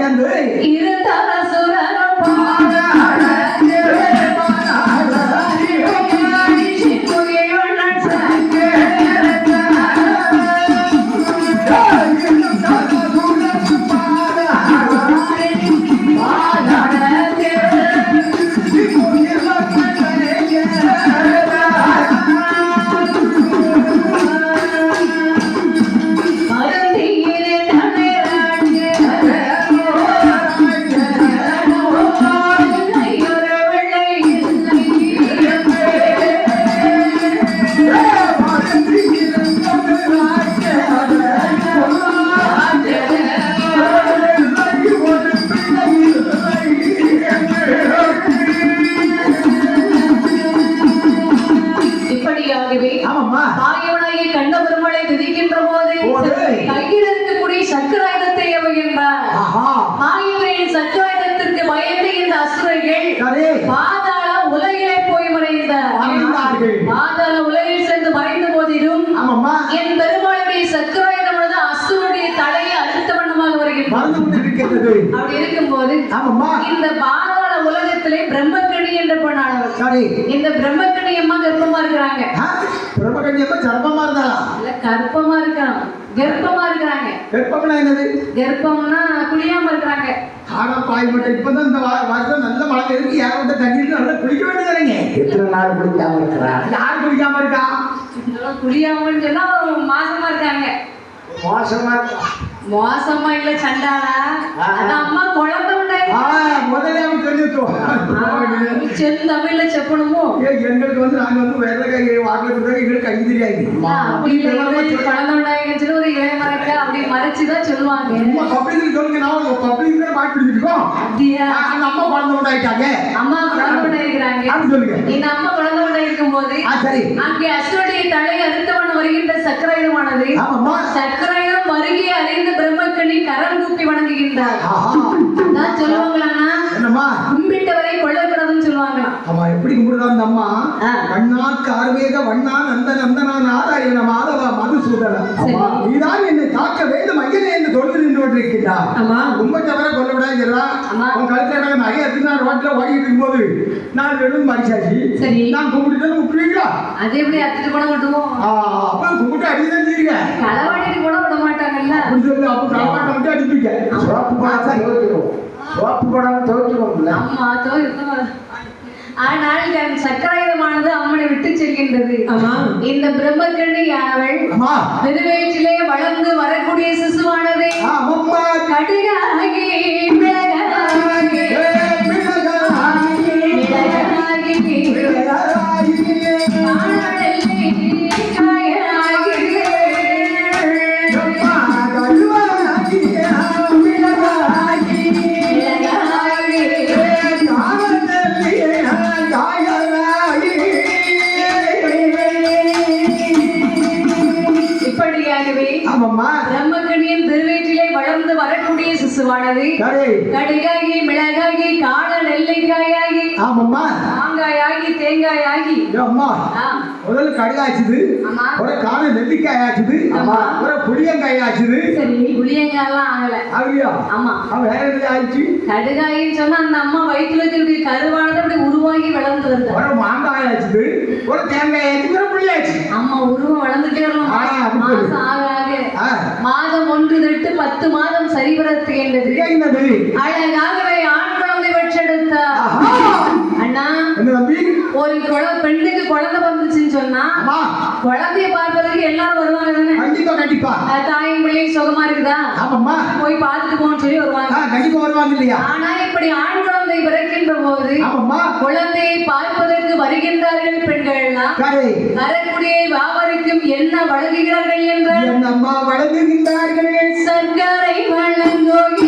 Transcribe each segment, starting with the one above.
பயந்து இருந்தால சுரனம் பாதாள உலகில் சென்று மறைந்த போதிலும் என் பெருமாளுடைய சக்கராயுதமானது அசுரனுடைய தலையை அழுத்த வண்ணமாக வருகின்றது. அப்படி இருக்கும்போது இந்த பாதாள உலகத்திலே பிரம்மக்கணி என்ற பொண்ணானவர் இந்த பிரம்மக்கணி அம்மா கர்ப்பமா இருக்கிறாங்க. பிரம்மக்கணி அம்மா கர்ப்பமா இருந்தாளா? இல்ல கர்ப்பமா இருக்காங்க. கர்ப்பமா இருக்கிறாங்க. கர்ப்பம்னா என்னது? கர்ப்பம்னா குளியாம இருக்கிறாங்க. ஆனா பாய் மட்டும் இப்பதான் இந்த வருஷம் நல்ல மழை இருக்கு. யாரோட தண்ணீர் நல்லா குளிக்க வேண்டியதானே? எத்தனை நாள் குளிக்காம இருக்கிறா? யார் குளிக்காம இருக்கா? குளியாமன்னு சொன்னா மாசமா இருக்காங்க. மோசமா இருக்கா? மோசமா இல்ல சண்டாளா. அந்த அம்மா குழந்தை முதல்ல அவன் சொல்லிட்டோம். தமிழ்ல செப்பணுமோ? எங்களுக்கு வந்து நாங்க வந்து வேற வாக்குல கொடுத்தா எங்களுக்கு கை தெரியாது. குழந்தை உண்டாயின்னு ஒரு இளைய மறைக்க அப்படி மறைச்சுதான் சொல்லுவாங்க. பப்ளிக் சொல்லுங்க, நான் பப்ளிக் பாட்டு பிடிச்சிருக்கோம். அப்படியா? அந்த அம்மா குழந்தை உண்டாயிட்டாங்க. அம்மா குழந்தை உண்டாயிருக்கிறாங்க. அப்படி சொல்லுங்க. இந்த அம்மா குழந்தை உண்டாயிருக்கும் போது அங்கே அசுரனுடைய தலை அறுத்தவன் வருகின்ற சக்கராயுதமானது சக்கராயுதம் வருகை அறிந்த பிரம்மக்கணி கரம் கூப்பி வணங்குகின்றார். நான் சொல்லுவாங்களான்னா கும்பிட்டவரை கொள்ளக்கூடாதுன்னு சொல்லுவாங்களா? ஆமா, எப்படி கும்பிடுறா அந்த அம்மா? கண்ணாக்கு ஆர்வேக வண்ணா நந்த நந்தனா நாராயண மாதவா மதுசூதன நீதான் என்னை காக்க வேண்டும் ஐயனே என்று தொழுது நின்று கொண்டிருக்கிறார். கும்பிட்டவரை கொல்லக்கூடாதுங்கிறா. உன் கழுத்துல நகை எடுத்து ரோட்ல ஓடிட்டு இருக்கும்போது நான் வெறும் மரிச்சாச்சு. நான் கும்பிட்டு விட்டுருவீங்களா? அதே எப்படி அத்துட்டு போட விட்டுவோம்? அப்ப கும்பிட்டு அடிதான் செய்யுங்க. களவாடிட்டு கூட விட மாட்டாங்கல்ல. அப்படி சொல்லு. அப்ப களவாட்ட விட்டு அடிப்பீங்க. சோப்பு படம் துவைக்கிறோம். சோப்பு படம் துவைக்கிறோம்ல. ஆமா துவைக்கிறோம். ஆனால் சக்கராயுதமானது அம்மனை விட்டு செல்கின்றது. இந்த பிரம்மக்கண்ணி யானவள் பெருவயிற்றிலே வளர்ந்து வரக்கூடிய சிசுவானது கடிகாகி மிளகாகி பிரம்மக்கணியின் திருவயிற்றிலே வளர்ந்து வரக்கூடிய சிசுவானது கடுகாகி மிளகாகி காண நெல்லைக்காயாகி மாங்காயாகி தேங்காயாகி முதல்ல கடுகாச்சுது, ஒரு காண நெல்லிக்காய் ஆச்சுது, ஒரு புளியங்காய் ஆச்சுது. சரி, புளியங்காயெல்லாம் ஆகல. ஆகலையா? ஆமா. வேற என்ன ஆயிடுச்சு? கடுகாயின்னு சொன்னா அந்த அம்மா வயிற்றுல இருக்கிற கருவானது அப்படி உருவாகி வளர்ந்து வருது. ஒரு மாங்காய் ஆச்சுது, ஒரு தேங்காய் ஆச்சு, ஒரு புளி ஆச்சு. அம்மா உருவம் வளர்ந்துட்டே வரணும். மாசம் ஆக மாதம் 1 தட்டு 10 மாதம் சரிவரத்துகின்றது. அழகாகவே ஆண் குழந்தை பெற்றெடுத்தா. அண்ணா ஒரு பெண்ணுக்கு குழந்தை வந்துச்சுன்னு சொன்னா குழந்தைய பார்ப்பதற்கு எல்லாரும் வருவாங்க தானே? கண்டிப்பா கண்டிப்பா. தாயும் பிள்ளையும் சுகமா இருக்குதா? ஆமாம்மா. போய் பார்த்துட்டு போன்னு சொல்லி வருவாங்க. கண்டிப்பா வருவாங்க இல்லையா? ஆனா இப்படி ஆண் குழந்தை பிறக்கின்ற போது குழந்தையை பார்ப்பதற்கு வருகின்றார்கள் பெண்கள் எல்லாம். வரக்கூடிய வியாபாரிக்கும் என்ன வழங்குகிறார்கள் என்ற அம்மா வழங்குகின்றார்கள். சர்க்கரை வழங்குகிறார்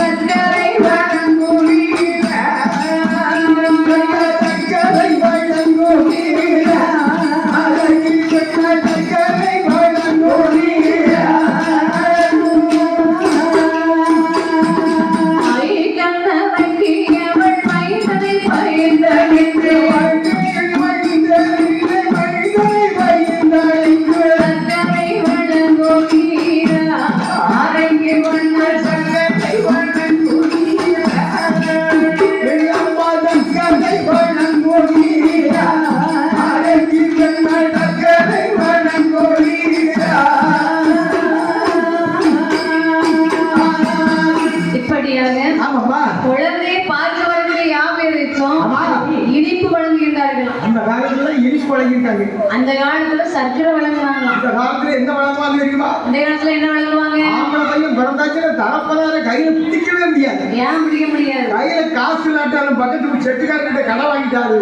சர்க்கரை வண்ண சங்கத்தை வண்ணங்குடியா அம்மா சங்கத்தை வண்ணங்குடியா அழகி கண்ண சங்கத்தை வண்ணங்குடியா இப்படியாக ஆமாப்பா குழந்தையை பார்த்து வரக்கூடிய யாவருக்கும் இனிப்பு வழங்குகின்றார்கள். அந்த காலத்துல இனிப்பு வழங்கிட்டாங்க. அந்த காலத்துல சர்க்கரை வழங்குவாங்க. இந்த காலத்துல என்ன வழங்குவாங்க தெரியுமா? இந்த காலத்துல என்ன வழங்குவாங்க? ஆம்பளை பையன் பிறந்தாச்சுன்னா தரப்பதார கையில பிடிக்கவே முடியாது. ஏன் பிடிக்க முடியாது? கையில காசு இல்லாட்டாலும் பக்கத்துக்கு செட்டுக்காரர்கிட்ட கடை வாங்கிட்டாரு.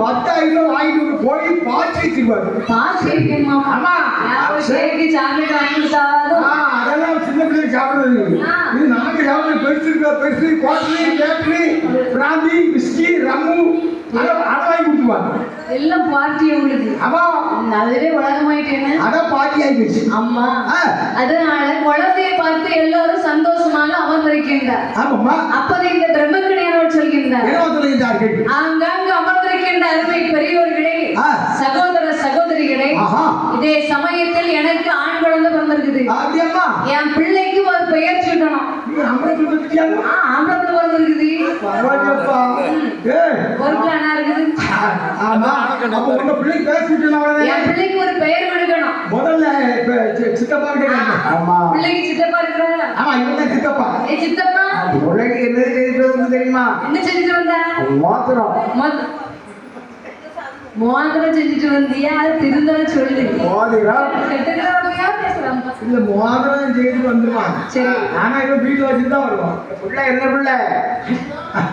10,000 வாங்கிட்டு போய் பாய்ச்சி வச்சிருவாரு. பாய்ச்சி வைக்கணுமா? ஆமா. ஷேக்கு சாக்லேட் வாங்கி கொடுத்தாலும் அதெல்லாம் சின்ன பிள்ளைங்க சாப்பிடுறது. இது நாங்க சாப்பிடுறது பெருசு குவாட்டரி பேட்டரி பிராந்தி விஸ்கி ரம்மு அதை வாங்கி கொடுத்துருவாங்க. எல்லாம் பார்ட்டி உங்களுக்கு. ஆமா அதுவே உலகமாயிட்டேன்னு அதான் பார்ட்டி ஆயிடுச்சு. அம்மா அதனால குழந்தையை பார்த்து எல்லாரும் சந்தோஷமாக அமர்ந்திருக்கின்றார். ஆமாம்மா. அப்போது இந்த பிரம்மக்கணியார் சொல்கின்றார், ஆங்காங்கு அமர்ந்திருக்கின்ற அருமை பெரியவர்களே, சகோதர சகோதரிகளே, இதே சமயத்தில் எனக்கு ஆண் குழந்தை பிறந்திருக்குது. என் பிள்ளைக்கு ஒரு பெயர் சொல்லணும். ஆம்பளை பிறந்திருக்குது. ஒரு பிளானா இருக்குது. என் பிள்ளைக்கு ஒரு பெயர் கொடுக்கணும். முதல்ல சித்தப்பா பிள்ளைக்கு சித்தப்பா இருக்கிறாரா? ஆமா இவங்க சித்தப்பா. சித்தப்பா பிள்ளைக்கு என்ன செய்து தெரியுமா? என்ன செஞ்சுட்டு வந்தா? மோதிரம் செஞ்சுட்டு வந்தியா? அது திருந்தாலும் சொல்லு. இல்ல மோதிரம் செய்து வந்துருவான். சரி. ஆனா இவன் வீட்டுல வச்சுதான் வருவான். பிள்ளை என்ன பிள்ளை